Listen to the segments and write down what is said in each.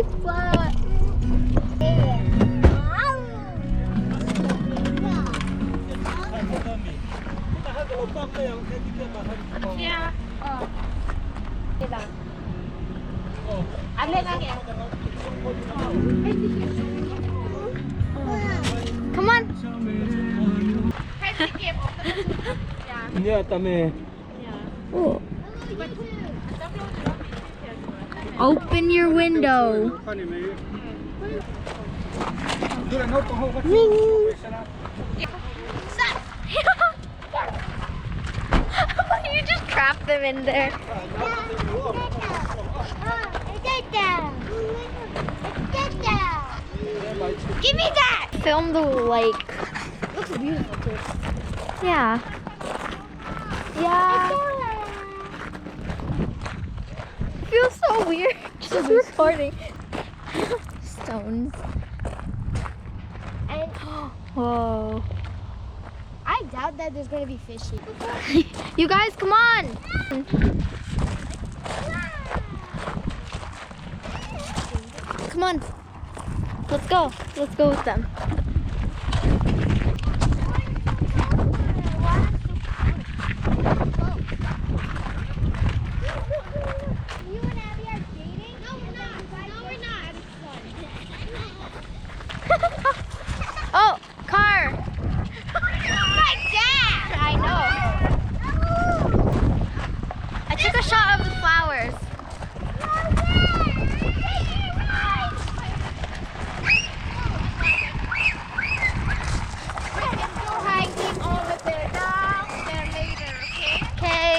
flat. Yeah. Come on. Yeah, tame. Open your window. You just trapped them in there. Give me that! Film the lake. Looks beautiful too. Yeah. Yeah. It feels so weird just recording. Stones. And Whoa. I doubt that there's gonna be fishy. You guys, come on! Come on. Let's go. Let's go with them. You and Abby are dating? No, we're not. No, we're not. Oh, car! My dad! I know. I took a shot of the flowers. Okay.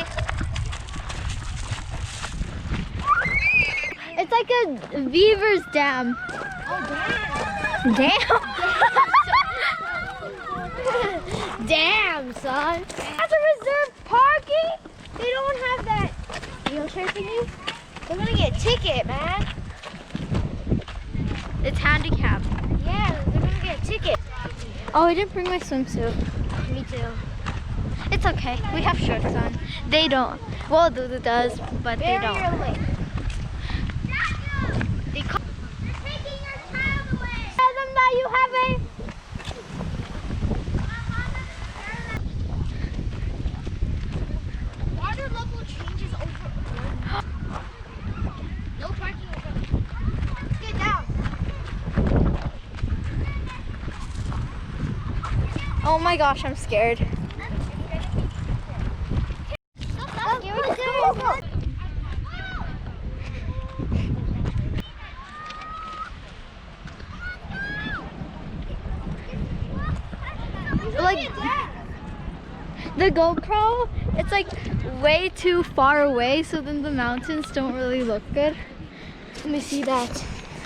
It's like a beaver's dam. Damn. Damn, son. That's a reserved parking? They don't have that wheelchair thingy? They're gonna get a ticket, man. It's handicapped. Yeah, they're gonna get a ticket. Oh, I didn't bring my swimsuit. Me too. It's okay. We have shorts on. They don't. Well, Dudu does, but they don't. They call You're taking your child away! Tell them that you have a... Water level changes over. No parking over. Let's get down. Oh my gosh, I'm scared. Here we go. Like the GoPro, it's like way too far away, so then the mountains don't really look good. Let me see that.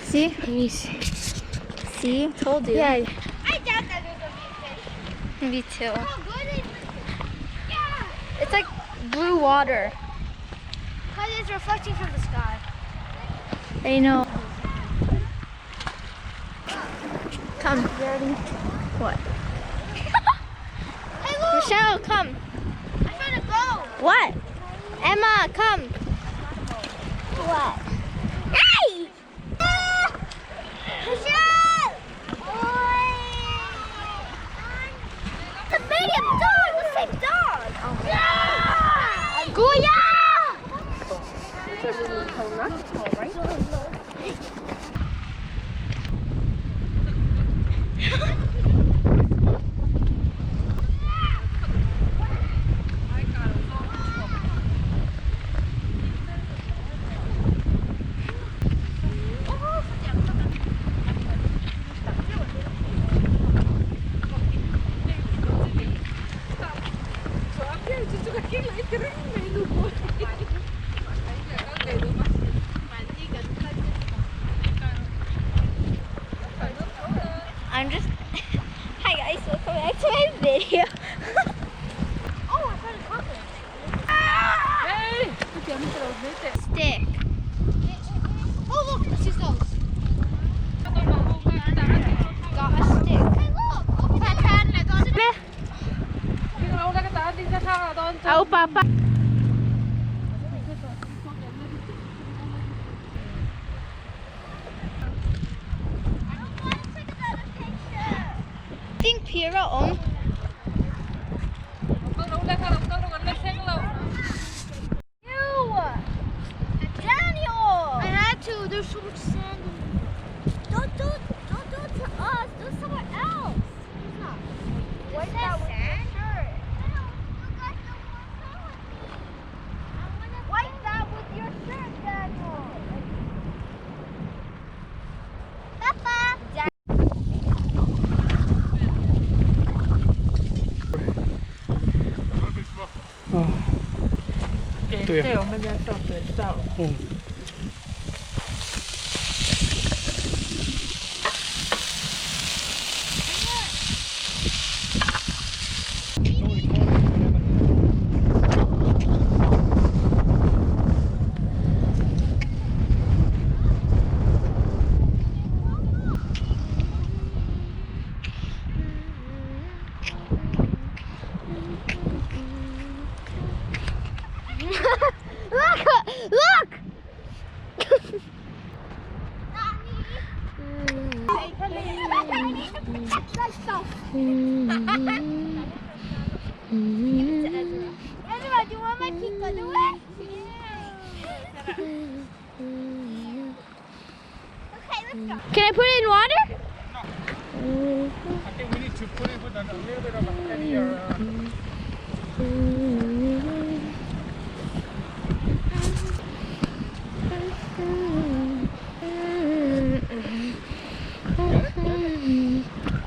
See? Let me see. See? Told you. Yeah. I doubt that there's gonna be a fish. Me too. How good is it? Yeah. It's like blue water. Because it's reflecting from the sky. I know. Come. What? Hey, look. Michelle, come. I'm trying to go. What? Emma, come. What? Hey! Michelle! It's a medium dog. The same dog. Oh. Yeah! Goya! I'm just... Hi guys, welcome back to my video. Oh, I found a chocolate. Stick. Oh, look, it's just those. Got a stick. Hey, look. Open that. Oh, Papa. think Pira Ew! Daniel! I had to. There's so much sand. Don't do it to us. Do it somewhere else. What's that sand? Wipe that with your shirt, Daniel. Papa. Tuh ya. Look! Ezra, do you want my pink underwear? Okay, let's go. Can I put it in water? I think we need to put it with a little bit of a heavier.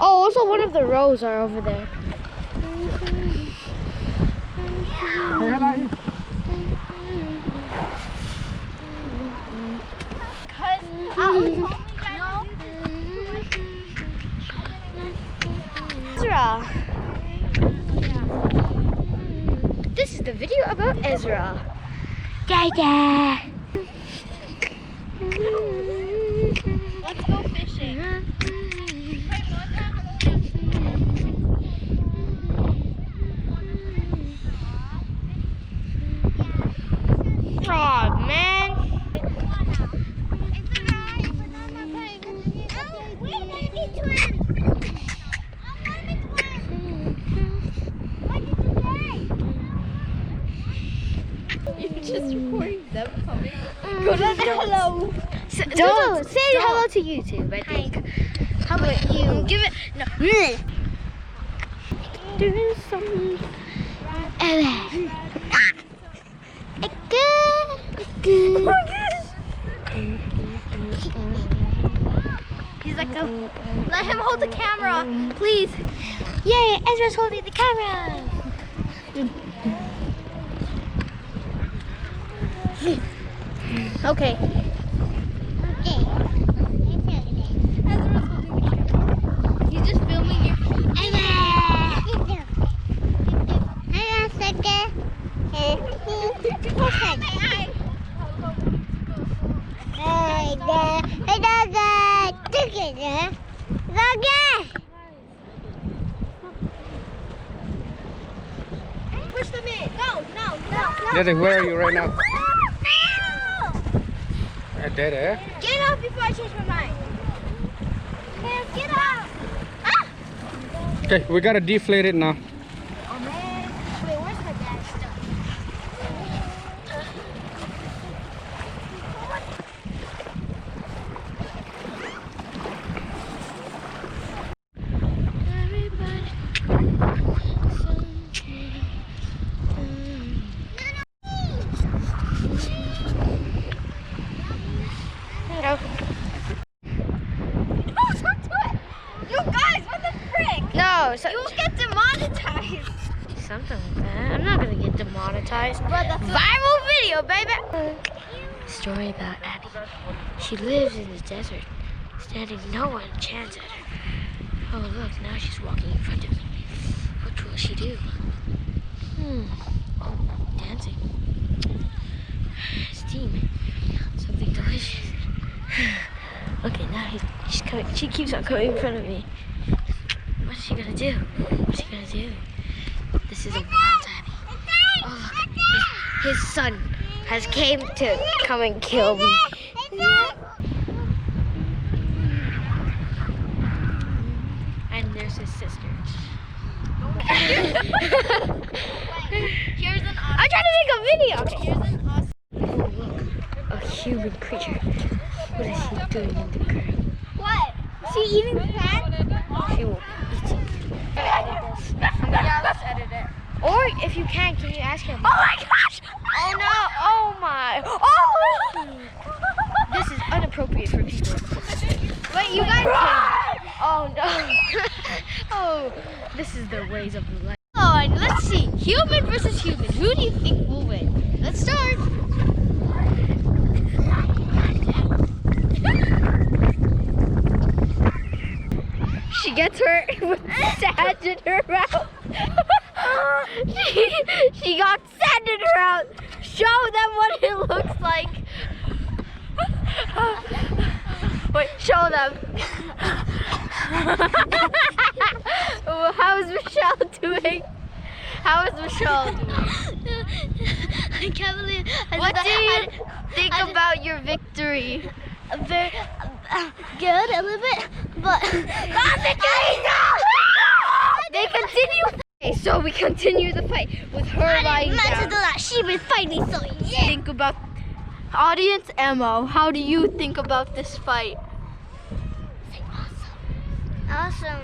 Oh, also one of the rows are over there. Ezra. This is the video about Ezra. Dada. Let's go fishing. Frog, man. Just recording them coming. Go to hello. Don't say hello to YouTube, I think. How about you? Give it. No. Doing something. He's like, let him hold the camera, please. Yay, Ezra's holding the camera. Okay. He's just filming you. Push them in. No. Daddy, where are you right now? Daddy. Get out before I change my mind. Cam, get out. Ah! Okay, we gotta deflate it now. Oh man. Wait, where's my dad's stuff? No, so You will get demonetized. something like that. I'm not gonna get demonetized. But that's Viral video, baby. Story about Abby. She lives in the desert, standing no one chance at her. Oh look, now she's walking in front of me. What will she do? Oh, dancing. Steam. Something delicious. Okay, now she's coming. She keeps on coming in front of me. What is she gonna do? What's she gonna do? This is a wild Abby. Oh, look. His son has came to come and kill me. And there's his sister. Here's an I'm trying to make a video. Okay. Here's an awesome. A human creature. What is she doing in the curb? What? She eating plant? She will eat it. Edit this. Yeah, let's edit it. Or if you can you ask him? Oh my gosh! Oh no! Oh my! Oh! This is inappropriate for people. Wait, you guys can. Oh no! Oh, this is the ways of life. Oh, and let's see. Human versus human. Who do you think will win? Let's start. She gets hurt with sand in her mouth. she got sand in her mouth. Show them what it looks like. Wait, show them. How's Michelle doing? How is Michelle doing? I can't believe. What do you think about your victory? Very good, a little bit, but. They continue. Okay, so we continue the fight with her lying down. She been fighting, so yeah. Think about audience Emma. How do you think about this fight? Awesome.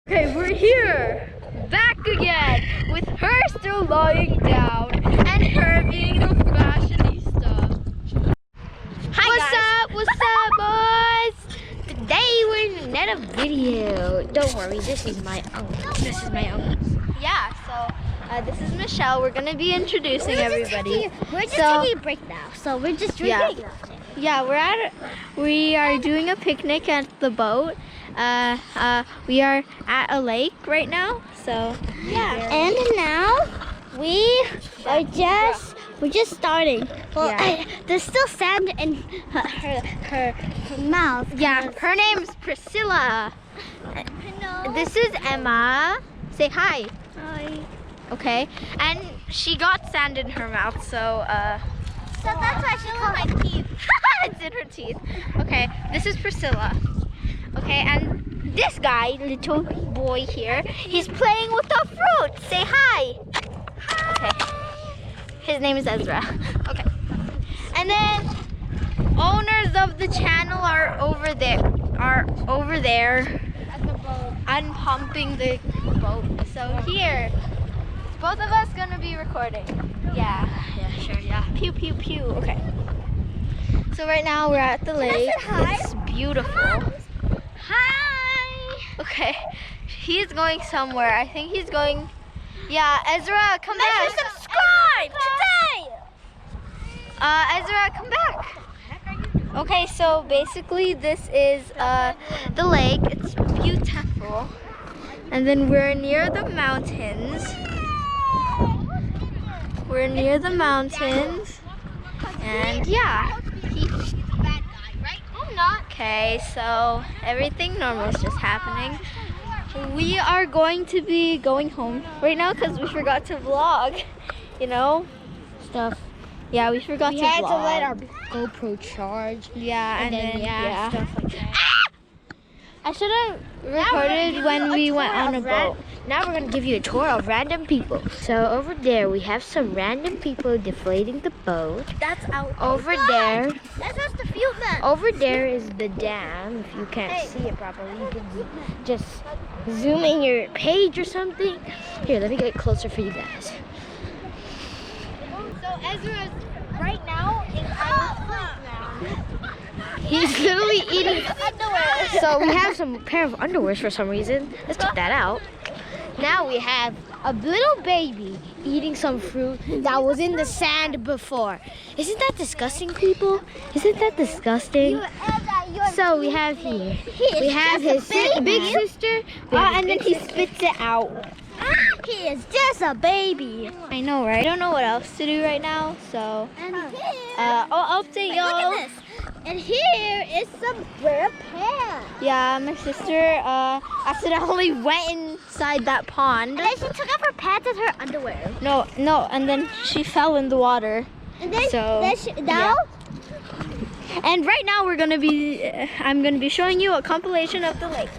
Okay, we're here, back again, with her still lying down and her being a fashionista. What's up, boys? Today we're in another video. Don't worry, this is my uncle. Yeah, so this is Michelle. We're gonna be introducing everybody. We're just So- taking a break now, so we're just Yeah. drinking. Yeah, we are doing a picnic at the boat. We are at a lake right now, so Yeah. And now we're just starting. Well, Yeah. there's still sand in her mouth. yeah. Her name's Priscilla. Hello. This is Emma. Say hi. Hi. Okay. And she got sand in her mouth, so So that's why she called my teeth. it's in her teeth. Okay. This is Priscilla. Okay, and this guy, little boy here, he's playing with the fruit. Say hi. Okay. His name is Ezra. Okay. And then owners of the channel are over there. At the boat. Unpumping the boat. So here, both of us gonna be recording. Yeah, sure, yeah. Pew, pew, pew. Okay. So right now we're at the lake. hi? It's beautiful. Hi. Okay, he's going somewhere. I think he's going. Yeah, Ezra, come back. Subscribe today. Ezra, come back. Okay, so basically this is the lake. It's beautiful. And then we're near the mountains. We're near the mountains. And yeah. He's the bad guy, right? I'm not. Okay, so everything normal is just happening. We are going to be going home right now because we forgot to vlog, you know, stuff. Yeah, we forgot We to had vlog. to let our GoPro charge. Yeah, and then yeah. stuff like that. I should have recorded when we went on a boat. Now we're gonna give you a tour of random people. So over there we have some random people deflating the boat. That's out. Over there, That's just the field man. over there is the dam. If you can't see it properly, you can just zoom in your page or something. Here, let me get closer for you guys. So Ezra's right now is our fruit now. He's literally eating. Underwear. So we have some pair of underwears for some reason. Let's check that out. Now we have a little baby eating some fruit that was in the sand before. Isn't that disgusting, people? Isn't that disgusting? So we have here. We have his big sister. And then he spits it out. He is just a baby. I know, right? I don't know what else to do right now, so And here, I'll update look y'all. at this. And here is some rare pants. Yeah, my sister accidentally went inside that pond. And then she took off her pants and her underwear. No, and then she fell in the water. And then, So, now And right now I'm gonna be showing you a compilation of the lake.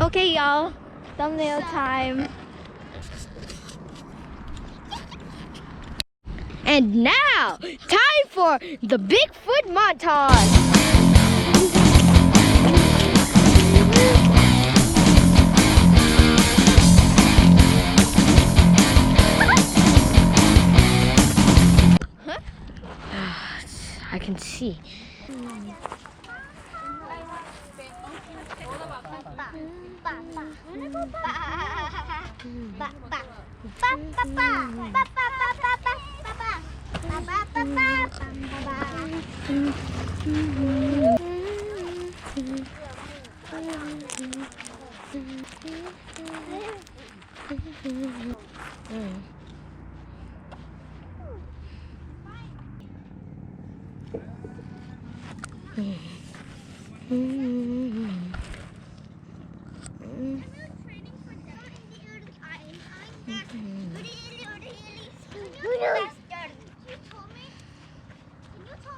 Okay, y'all. Thumbnail time. And now, time for the Bigfoot montage. I can see.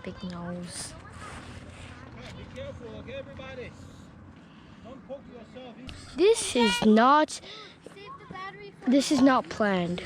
Big nose. Be careful, okay, everybody? Don't poke yourself. This is not planned.